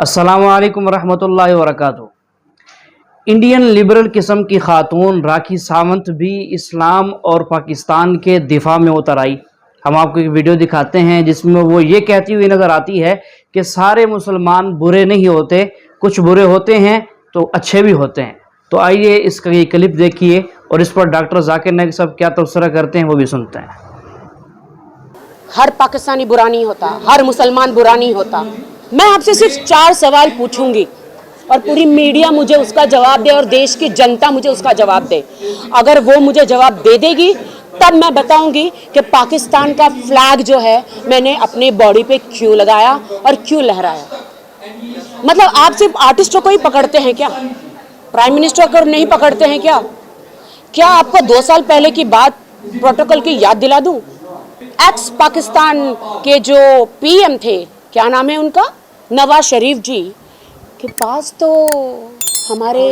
अस्सलामु अलैकुम रहमतुल्लाहि व बरकातुहू। इंडियन लिबरल किस्म की खातून राखी सावंत भी इस्लाम और पाकिस्तान के दिफा में उतर आई। हम आपको एक वीडियो दिखाते हैं जिसमें वो ये कहती हुई नज़र आती है कि सारे मुसलमान बुरे नहीं होते, कुछ बुरे होते हैं तो अच्छे भी होते हैं। तो आइए इसका ये क्लिप देखिए और इस पर डॉक्टर जाकिर नाइक साहब क्या तबसरा करते हैं वो भी सुनते हैं। हर पाकिस्तानी बुरा नहीं होता, हर मुसलमान बुरा नहीं होता। मैं आपसे सिर्फ 4 सवाल पूछूंगी और पूरी मीडिया मुझे उसका जवाब दे और देश की जनता मुझे उसका जवाब दे। अगर वो मुझे जवाब दे देगी तब मैं बताऊंगी कि पाकिस्तान का फ्लैग जो है मैंने अपने बॉडी पे क्यों लगाया और क्यों लहराया। मतलब आप सिर्फ आर्टिस्टों को ही पकड़ते हैं क्या? प्राइम मिनिस्टर को नहीं पकड़ते हैं क्या? क्या आपको 2 साल पहले की बात प्रोटोकॉल की याद दिला दूं? एक्स पाकिस्तान के जो पीएम थे, क्या नाम है उनका, नवाज शरीफ जी के पास तो हमारे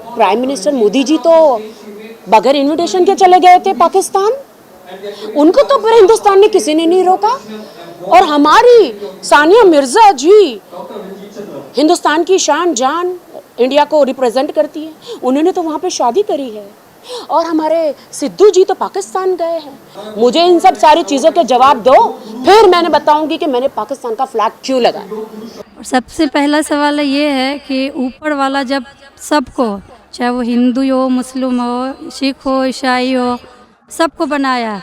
प्राइम मिनिस्टर मोदी जी तो बगैर इनविटेशन के चले गए थे पाकिस्तान। उनको तो पूरे हिंदुस्तान ने किसी ने नहीं रोका। और हमारी सानिया मिर्जा जी हिंदुस्तान की शान जान इंडिया को रिप्रेजेंट करती है, उन्होंने तो वहाँ पे शादी करी है। और हमारे सिद्धू जी तो पाकिस्तान गए हैं। मुझे इन सब सारी चीज़ों के जवाब दो, फिर मैंने बताऊंगी कि मैंने पाकिस्तान का फ्लैग क्यों लगाया। और सबसे पहला सवाल ये है कि ऊपर वाला जब सबको, चाहे वो हिंदू हो, मुस्लिम हो, सिख हो, ईसाई हो, सबको बनाया,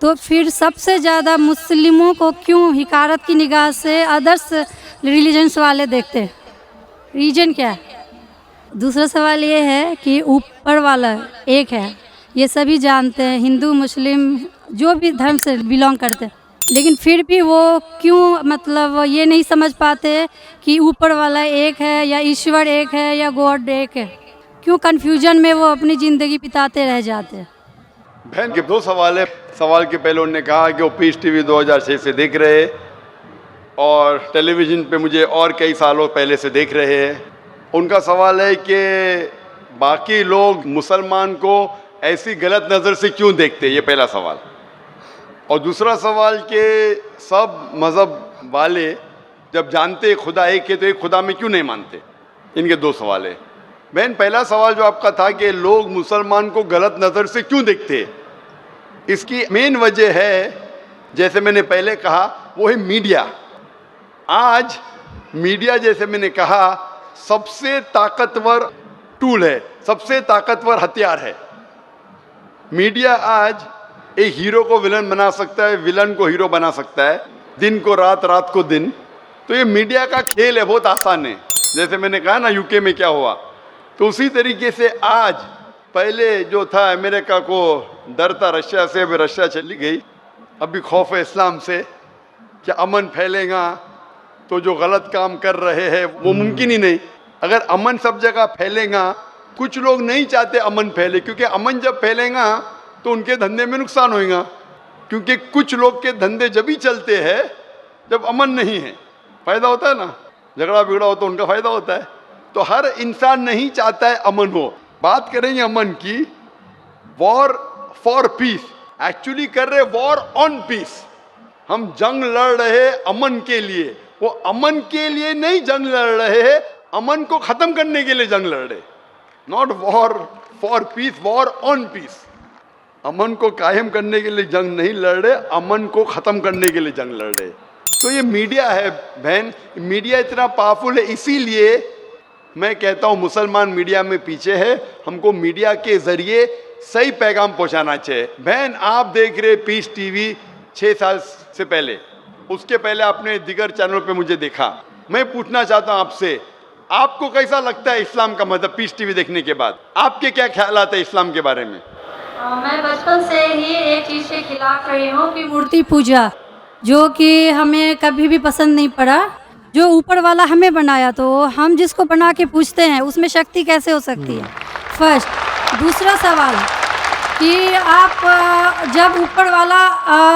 तो फिर सबसे ज़्यादा मुस्लिमों को क्यों हिकारत की निगाह से अदर्स रिलीजन्स वाले देखते हैं? रीजन क्या है? दूसरा सवाल ये है कि ऊपर वाला एक है, ये सभी जानते हैं, हिंदू मुस्लिम जो भी धर्म से बिलोंग करते हैं, लेकिन फिर भी वो क्यों मतलब ये नहीं समझ पाते कि ऊपर वाला एक है या ईश्वर एक है या गॉड एक है? क्यों कन्फ्यूजन में वो अपनी ज़िंदगी बिताते रह जाते हैं? बहन के 2 सवाल है। सवाल के पहले उन्होंने कहा कि वो पीस टीवी 2006 से देख रहे हैं और टेलीविज़न पे मुझे और कई सालों पहले से देख रहे हैं। उनका सवाल है कि बाकी लोग मुसलमान को ऐसी गलत नज़र से क्यों देखते, ये पहला सवाल। और दूसरा सवाल कि सब मज़हब वाले जब जानते खुदा एक है तो एक खुदा में क्यों नहीं मानते। इनके 2 सवाल है। बहन, पहला सवाल जो आपका था कि लोग मुसलमान को गलत नज़र से क्यों देखते, इसकी मेन वजह है, जैसे मैंने पहले कहा, वो है मीडिया। आज मीडिया, जैसे मैंने कहा, सबसे ताकतवर टूल है, सबसे ताकतवर हथियार है। मीडिया आज एक हीरो को विलन बना सकता है, विलन को हीरो बना सकता है, दिन को रात, रात को दिन। तो ये मीडिया का खेल है, बहुत आसान है। जैसे मैंने कहा ना यूके में क्या हुआ, तो उसी तरीके से आज पहले जो था अमेरिका को डर था रशिया से, अभी रशिया चली गई। अभी खौफ है इस्लाम से कि अमन फैलेगा तो जो गलत काम कर रहे हैं वो मुमकिन ही नहीं। अगर अमन सब जगह फैलेगा, कुछ लोग नहीं चाहते अमन फैले, क्योंकि अमन जब फैलेगा तो उनके धंधे में नुकसान होगा। क्योंकि कुछ लोग के धंधे जब ही चलते हैं जब अमन नहीं है। फ़ायदा होता है ना, झगड़ा बिगड़ा हो तो उनका फ़ायदा होता है। तो हर इंसान नहीं चाहता है अमन हो। बात करेंगे अमन की, वॉर फॉर पीस, एक्चुअली कर रहे वॉर ऑन पीस। हम जंग लड़ रहे अमन के लिए, वो अमन के लिए नहीं जंग लड़ रहे हैं, अमन को ख़त्म करने के लिए जंग लड़ रहे। Not war for peace, war on peace. अमन को कायम करने के लिए जंग नहीं लड़ रहे, अमन को ख़त्म करने के लिए जंग लड़ रहे। तो ये मीडिया है बहन, मीडिया इतना पावरफुल है, इसीलिए मैं कहता हूँ मुसलमान मीडिया में पीछे है। हमको मीडिया के ज़रिए सही पैगाम पहुँचाना चाहिए। बहन, आप देख रहे पीस टीवी 6 साल से पहले, उसके पहले आपने दिगर चैनल पे मुझे देखा। मैं पूछना चाहता हूँ आपसे, आपको कैसा लगता है इस्लाम का मज़हब पीस टीवी देखने के बाद? आपके क्या ख्यालात है इस्लाम के बारे में? मैं बचपन से ही एक चीज़ के खिलाफ रही हूँ कि मूर्ति पूजा, जो कि हमें कभी भी पसंद नहीं पड़ा। जो ऊपर वाला हमें बनाया, तो हम जिसको बना के पूछते हैं उसमें शक्ति कैसे हो सकती है? फर्स्ट। दूसरा सवाल कि आप जब ऊपर वाला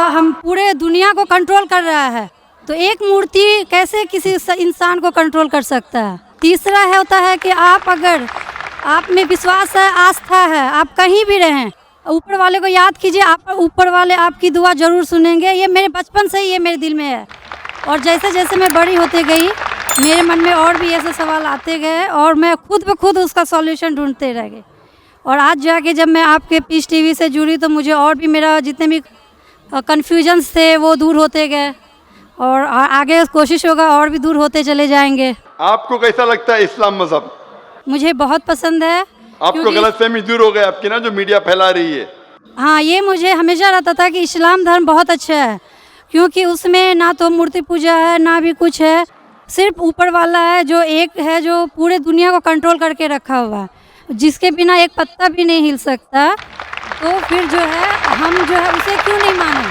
हम पूरे दुनिया को कंट्रोल कर रहा है, तो एक मूर्ति कैसे किसी इंसान को कंट्रोल कर सकता है? तीसरा है होता है कि आप अगर आप में विश्वास है, आस्था है, आप कहीं भी रहें, ऊपर वाले को याद कीजिए, आप ऊपर वाले आपकी दुआ ज़रूर सुनेंगे। ये मेरे बचपन से ही ये मेरे दिल में है। और जैसे जैसे मैं बड़ी होती गई मेरे मन में और भी ऐसे सवाल आते गए और मैं खुद ब खुद उसका सॉल्यूशन ढूंढते रह गई। और आज जाके जब मैं आपके पीस टीवी से जुड़ी तो मुझे और भी मेरा जितने भी कन्फ्यूजन्स थे वो दूर होते गए और आगे कोशिश होगा और भी दूर होते चले जाएंगे। आपको कैसा लगता है इस्लाम मजहब? मुझे बहुत पसंद है। आपको क्योंकि- गलतफहमी दूर हो गई आपकी ना, जो मीडिया फैला रही है? हाँ, ये मुझे हमेशा रहता था कि इस्लाम धर्म बहुत अच्छा है, क्योंकि उसमें ना तो मूर्ति पूजा है ना भी कुछ है, सिर्फ ऊपर वाला है जो एक है, जो पूरे दुनिया को कंट्रोल करके रखा हुआ है, जिसके बिना एक पत्ता भी नहीं हिल सकता। तो फिर जो है हम जो है उसे क्यों नहीं माने,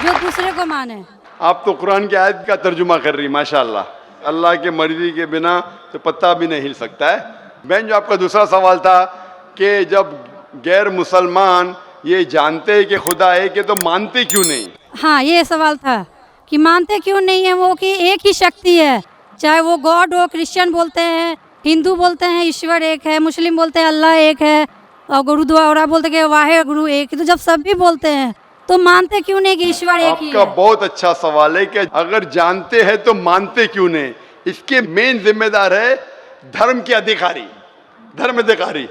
जो दूसरे को माने। आप तो कुरान की आयत का तर्जुमा कर रही, माशाल्लाह। अल्लाह के मर्जी के बिना तो पत्ता भी नहीं हिल सकता है। बहन, जो आपका दूसरा सवाल था कि जब गैर मुसलमान ये जानते हैं कि खुदा एक है तो मानते क्यों नहीं? हाँ, ये सवाल था कि मानते क्यों नहीं है वो, कि एक ही शक्ति है, चाहे वो गॉड हो, क्रिश्चियन बोलते हैं, हिंदू बोलते हैं ईश्वर एक है, मुस्लिम बोलते हैं अल्लाह एक है, और गुरुद्वारा बोलते हैं कि वाहे गुरु एक है। तो जब सब भी बोलते हैं तो मानते क्यों नहीं कि ईश्वर एक ही आपका है? बहुत अच्छा सवाल है कि अगर जानते हैं तो मानते क्यों नहीं। इसके मेन जिम्मेदार है धर्म के अधिकारी, धर्म अधिकारी।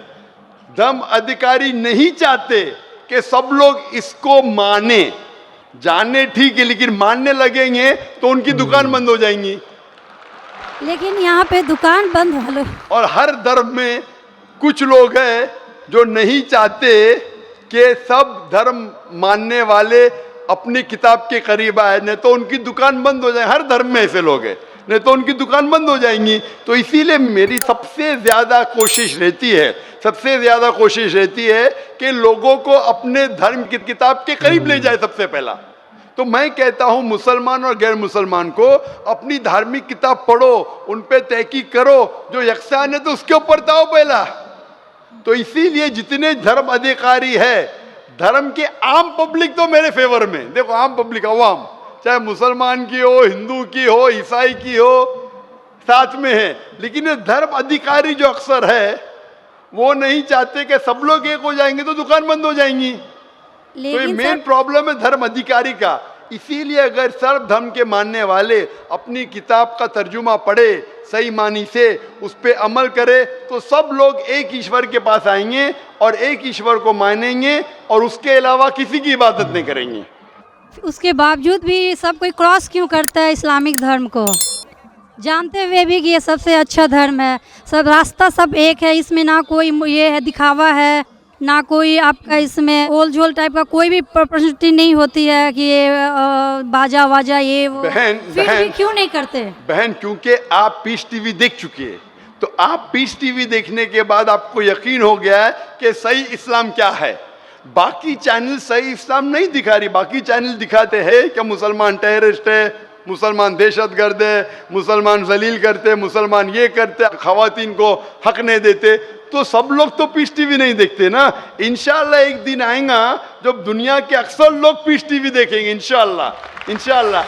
धर्म अधिकारी नहीं चाहते कि सब लोग इसको माने। जाने ठीक है, लेकिन मानने लगेंगे तो उनकी दुकान बंद हो जाएंगी। लेकिन यहाँ पे दुकान बंद वालों, और हर धर्म में कुछ लोग हैं जो नहीं चाहते कि सब धर्म मानने वाले अपनी किताब के करीब आए, नहीं तो उनकी दुकान बंद हो जाए। हर धर्म में ऐसे लोग हैं, नहीं तो उनकी दुकान बंद हो जाएंगी। तो इसीलिए मेरी सबसे ज़्यादा कोशिश रहती है कि लोगों को अपने धर्म की किताब के करीब ले जाए सबसे पहला। तो मैं कहता हूँ मुसलमान और गैर मुसलमान को अपनी धार्मिक किताब पढ़ो, उन पे तहकीक करो, जो यकसान है तो उसके ऊपर ताओ पहला। तो इसीलिए जितने धर्म अधिकारी है, धर्म के आम पब्लिक तो मेरे फेवर में, देखो आम पब्लिक, अवाम, चाहे मुसलमान की हो, हिंदू की हो, ईसाई की हो, साथ में है। लेकिन ये धर्म अधिकारी जो अक्सर है वो नहीं चाहते कि सब लोग एक हो जाएंगे तो दुकान बंद हो जाएंगी। तो ये लेकिन मेन प्रॉब्लम है धर्म अधिकारी का। इसीलिए अगर सर्व धर्म के मानने वाले अपनी किताब का तर्जुमा पढ़े, सही मानी से उस पर अमल करे, तो सब लोग एक ईश्वर के पास आएंगे और एक ईश्वर को मानेंगे और उसके अलावा किसी की इबादत नहीं करेंगे। उसके बावजूद भी सब कोई क्रॉस क्यों करता है इस्लामिक धर्म को, जानते हुए भी कि ये सबसे अच्छा धर्म है, सब रास्ता सब एक है, इसमें ना कोई ये है दिखावा है, ना कोई आपका इसमें ओल झोल टाइप का कोई भी प्रॉपर्टी नहीं होती है कि ये बाजा वाजा ये वो। फिर भी क्यों नहीं करते? बहन, क्योंकि आप पीस टीवी देख चुकी है, तो आप पीस टीवी देखने के बाद आपको यकीन हो गया है कि सही इस्लाम क्या है। बाकी चैनल सही इस्लाम नहीं दिखा रही। बाकी चैनल दिखाते हैं कि मुसलमान टेररिस्ट है, मुसलमान दहशतगर्द है, मुसलमान जलील करते, मुसलमान ये करते, खवातीन को हक नहीं देते। तो सब लोग तो पीस टीवी नहीं देखते ना। इंशाल्लाह एक दिन आएगा जब दुनिया के अक्सर लोग पीस टीवी देखेंगे। इंशाल्लाह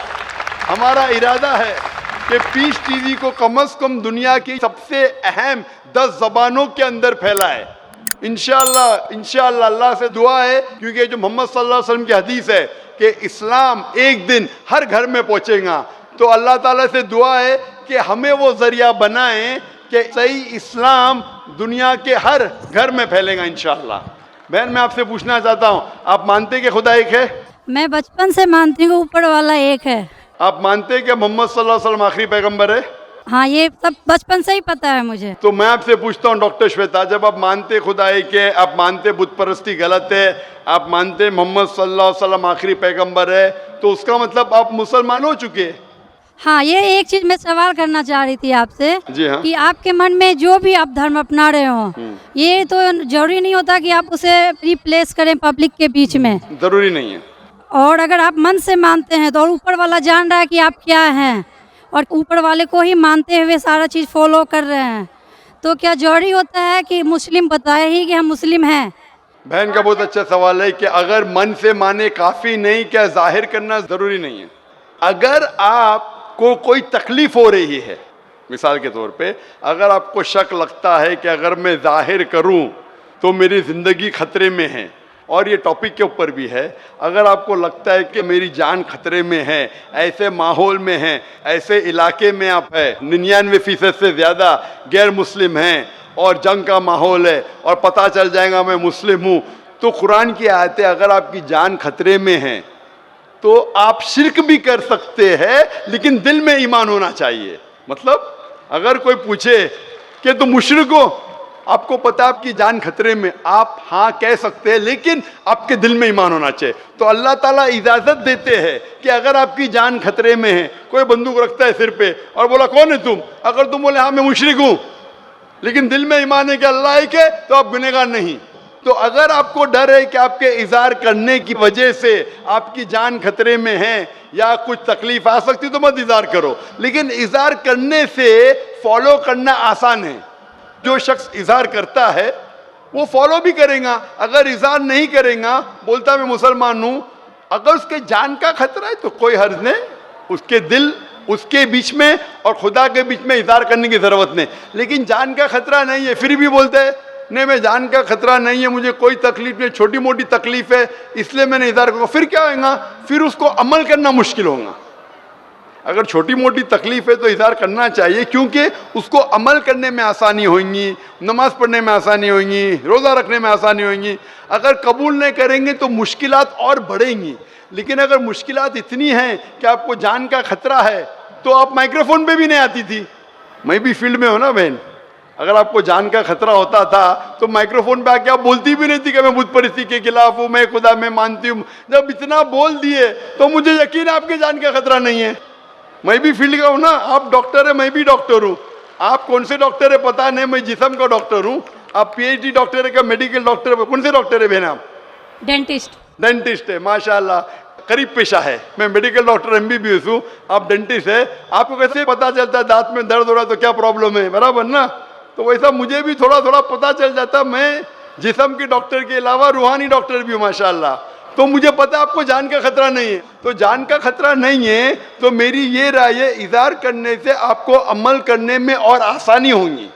हमारा इरादा है कि पीस टीवी को कम से कम दुनिया की सबसे अहम 10 ज़बानों के अंदर फैलाए। इंशाल्लाह अल्लाह से दुआ है, क्योंकि जो मोहम्मद सल्लल्लाहु अलैहि वसल्लम की हदीस है कि इस्लाम एक दिन हर घर में पहुंचेगा। तो अल्लाह ताला से दुआ है कि हमें वो जरिया बनाए कि सही इस्लाम दुनिया के हर घर में फैलेगा इंशाल्लाह। बहन, मैं आपसे पूछना चाहता हूँ, आप मानते कि खुदा एक है? मैं बचपन से मानती हूँ ऊपर वाला एक है। आप मानते कि मोहम्मद सल्लल्लाहु अलैहि वसल्लम आखिरी पैगंबर है? हाँ, ये सब बचपन से ही पता है मुझे। तो मैं आपसे पूछता हूँ डॉक्टर श्वेता, जब आप मानते खुदा एक है, आप मानते बुत परस्ती गलत है, आप मानते मोहम्मद सल्लल्लाहु अलैहि वसल्लम आखिरी पैगंबर है, तो उसका मतलब आप मुसलमान हो चुके हैं। हाँ, ये एक चीज मैं सवाल करना चाह रही थी आपसे। जी हाँ। कि आपके मन में जो भी आप धर्म अपना रहे हो, ये तो जरूरी नहीं होता कि आप उसे रिप्लेस करें पब्लिक के बीच में। जरूरी नहीं है। और अगर आप मन से मानते हैं तो और ऊपर वाला जान रहा है कि आप क्या हैं, और ऊपर वाले को ही मानते हुए सारा चीज़ फॉलो कर रहे हैं, तो क्या जरूरी होता है कि मुस्लिम बताए ही कि हम मुस्लिम हैं? बहन का बहुत अच्छा सवाल है कि अगर मन से माने काफ़ी नहीं, क्या जाहिर करना ज़रूरी नहीं है? अगर आपको कोई तकलीफ़ हो रही है, मिसाल के तौर पे अगर आपको शक लगता है कि अगर मैं जाहिर करूं तो मेरी ज़िंदगी खतरे में है, और ये टॉपिक के ऊपर भी है। अगर आपको लगता है कि मेरी जान खतरे में है, ऐसे माहौल में है, ऐसे इलाके में आप है, 99% से ज़्यादा गैर मुस्लिम हैं और जंग का माहौल है और पता चल जाएगा मैं मुस्लिम हूँ, तो कुरान की आयतें, अगर आपकी जान खतरे में है तो आप शिर्क भी कर सकते हैं, लेकिन दिल में ईमान होना चाहिए। मतलब अगर कोई पूछे कि तुम मुशरिक हो, आपको पता है आपकी जान खतरे में, आप हाँ कह सकते हैं, लेकिन आपके दिल में ईमान होना चाहिए। तो अल्लाह ताला इजाज़त देते हैं कि अगर आपकी जान खतरे में है, कोई बंदूक रखता है सिर पे और बोला कौन है तुम, अगर तुम बोले हाँ मैं मुशरिक हूँ, लेकिन दिल में ईमान है कि अल्लाह एक है, तो आप गुनहगार नहीं। तो अगर आपको डर है कि आपके इज़हार करने की वजह से आपकी जान खतरे में है या कुछ तकलीफ आ सकती, तो मत इज़हार करो। लेकिन इज़हार करने से फॉलो करना आसान है। जो शख्स इज़हार करता है वो फॉलो भी करेगा। अगर इज़हार नहीं करेगा, बोलता मैं मुसलमान हूँ, अगर उसके जान का खतरा है तो कोई हर्ज नहीं, उसके दिल उसके बीच में और खुदा के बीच में इज़हार करने की ज़रूरत नहीं। लेकिन जान का खतरा नहीं है, फिर भी बोलते हैं नहीं मैं जान का खतरा नहीं है, मुझे कोई तकलीफ नहीं, छोटी मोटी तकलीफ है इसलिए मैंने इज़हार करूँगा, फिर क्या होगा, फिर उसको अमल करना मुश्किल होगा। अगर छोटी मोटी तकलीफ है तो इज़हार करना चाहिए, क्योंकि उसको अमल करने में आसानी होगी, नमाज पढ़ने में आसानी होगी, रोज़ा रखने में आसानी होगी। अगर कबूल नहीं करेंगे तो मुश्किलात और बढ़ेंगी। लेकिन अगर मुश्किलात इतनी हैं कि आपको जान का खतरा है, तो आप माइक्रोफोन पे भी नहीं आती थी। मैं भी फील्ड में हूँ ना बहन, अगर आपको जान का खतरा होता था तो माइक्रोफोन पे आके आप बोलती भी नहीं थी कि मैं बुत परिस्थिति के खिलाफ हूँ, मैं खुदा में मानती हूँ। जब इतना बोल दिए तो मुझे यकीन है आपके जान का खतरा नहीं है। मैं भी फील्ड का हूँ ना, आप डॉक्टर है, मैं भी डॉक्टर हूँ। आप कौन से डॉक्टर है पता नहीं, मैं जिस्म का डॉक्टर हूँ। आप पीएचडी डॉक्टर है क्या, मेडिकल डॉक्टर है, कौन से डॉक्टर है बहन आप? डेंटिस्ट है, माशाल्लाह करीब पेशा है। मैं मेडिकल डॉक्टर एमबीबीएस हूँ, आप डेंटिस्ट है। आपको कैसे पता चलता है दांत में दर्द हो रहा है तो क्या प्रॉब्लम है, बराबर ना? तो वैसा मुझे भी थोड़ा थोड़ा पता चल जाता। मैं जिस्म के डॉक्टर के अलावा रूहानी डॉक्टर भी हूँ माशाल्लाह, तो मुझे पता आपको जान का खतरा नहीं है। तो जान का खतरा नहीं है तो मेरी ये राय है, इज़हार करने से आपको अमल करने में और आसानी होगी।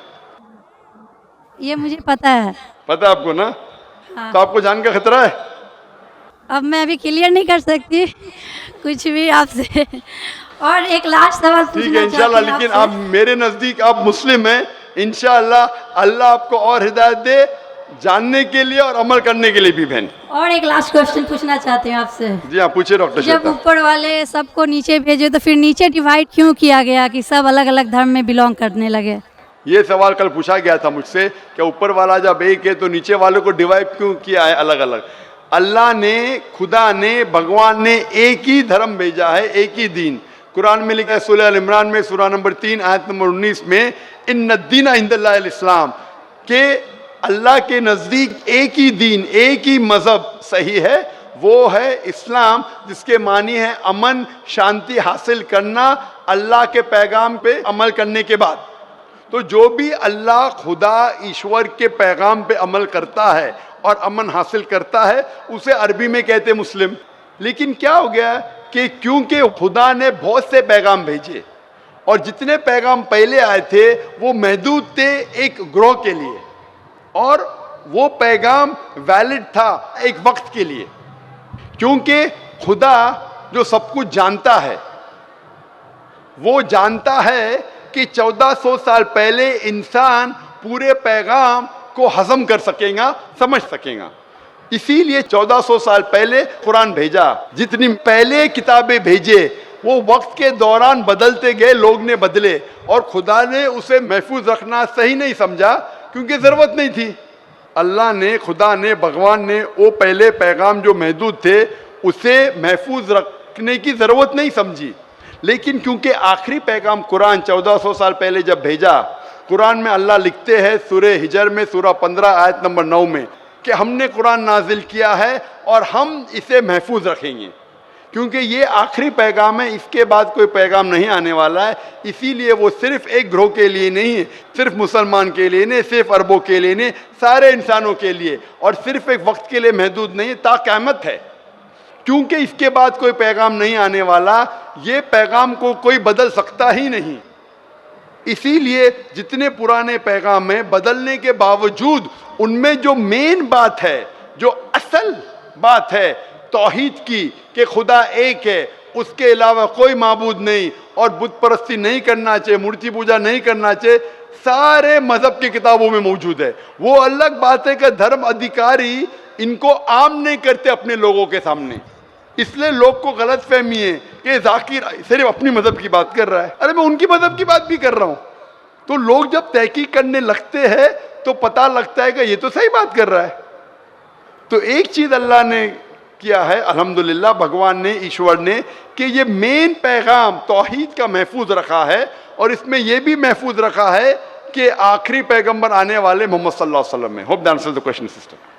ये मुझे पता है। पता आपको ना? हाँ। तो आपको जान का खतरा है? अब मैं अभी क्लियर नहीं कर सकती कुछ भी आपसे। और एक लास्ट सवाल ठीक है पूछना इंशाल्लाह, चाहती हूँ लेकिन आपसे। आप मेरे नज़दीक आप मुस्लिम हैं, इंशाल्लाह अल्लाह आपको और हिदायत दे जानने के लिए और अमल करने के लिए भी बहन। और एक लास्ट क्वेश्चन पूछना चाहती हूँ आपसे। जी हाँ पूछिए डॉक्टर जब श्वेता। ऊपर वाले सबको नीचे भेजे तो फिर नीचे डिवाइड क्यों किया गया कि सब अलग अलग धर्म में बिलोंग करने लगे? ये सवाल कल पूछा गया था मुझसे कि ऊपर वाला जब एक है तो नीचे वालों को डिवाइड क्यों किया है अलग अलग? अल्लाह ने, खुदा ने, भगवान ने एक ही धर्म भेजा है, एक ही दीन। कुरान में लिखा है सूरह अल इमरान में सूरह नंबर 3 आयत नंबर 19 में, इन्न दीन इंदल्लाहिल इस्लाम, के अल्लाह के नज़दीक एक ही दीन, एक ही मज़हब सही है, वो है इस्लाम, जिसके मानी है अमन शांति हासिल करना अल्लाह के पैगाम पे अमल करने के बाद। तो जो भी अल्लाह खुदा ईश्वर के पैगाम पे अमल करता है और अमन हासिल करता है उसे अरबी में कहते मुस्लिम। लेकिन क्या हो गया कि क्योंकि खुदा ने बहुत से पैगाम भेजे और जितने पैगाम पहले आए थे वो महदूद थे एक ग्रोह के लिए, और वो पैगाम वैलिड था एक वक्त के लिए, क्योंकि खुदा जो सब कुछ जानता है वो जानता है कि 1400 साल पहले इंसान पूरे पैगाम को हजम कर सकेगा, समझ सकेगा। इसीलिए 1400 साल पहले कुरान भेजा। जितनी पहले किताबें भेजे वो वक्त के दौरान बदलते गए, लोग ने बदले, और खुदा ने उसे महफूज रखना सही नहीं समझा क्योंकि ज़रूरत नहीं थी। अल्लाह ने, खुदा ने, भगवान ने वो पहले पैगाम जो महदूद थे उसे महफूज रखने की ज़रूरत नहीं समझी। लेकिन क्योंकि आखिरी पैगाम कुरान 1400 साल पहले जब भेजा, कुरान में अल्लाह लिखते हैं सूरह हिजर में सूरह 15 आयत नंबर 9 में कि हमने कुरान नाजिल किया है और हम इसे महफूज रखेंगे, क्योंकि ये आखिरी पैगाम है, इसके बाद कोई पैगाम नहीं आने वाला है। इसीलिए वो सिर्फ एक ग्रोह के लिए नहीं है, सिर्फ मुसलमान के लिए नहीं, सिर्फ अरबों के लिए नहीं, सारे इंसानों के लिए, और सिर्फ एक वक्त के लिए महदूद नहीं, ता क़यामत है। क्योंकि इसके बाद कोई पैगाम नहीं आने वाला, ये पैगाम को कोई बदल सकता ही नहीं। इसीलिए जितने पुराने पैगाम हैं, बदलने के बावजूद उनमें जो मेन बात है जो असल बात है तौहीद की कि खुदा एक है, उसके अलावा कोई माबूद नहीं, और बुत परस्ती नहीं करना चाहिए, मूर्ति पूजा नहीं करना चाहिए, सारे मजहब की किताबों में मौजूद है। वो अलग बात है कि धर्म अधिकारी इनको आम नहीं करते अपने लोगों के सामने, इसलिए लोग को गलत फहमी है कि जाकिर सिर्फ अपनी मजहब की बात कर रहा है। अरे मैं उनकी मजहब की बात भी कर रहा हूं। तो लोग जब तहकीक करने लगते हैं तो पता लगता है कि ये तो सही बात कर रहा है। तो एक चीज अल्लाह ने किया है, अल्हम्दुलिल्लाह, भगवान ने, ईश्वर ने, कि ये मेन पैगाम तौहीद का महफूज रखा है, और इसमें यह भी महफूज रखा है कि आखिरी पैगंबर आने वाले मोहम्मद सल्लल्लाहु अलैहि वसल्लम है। Hope that answers the question sister.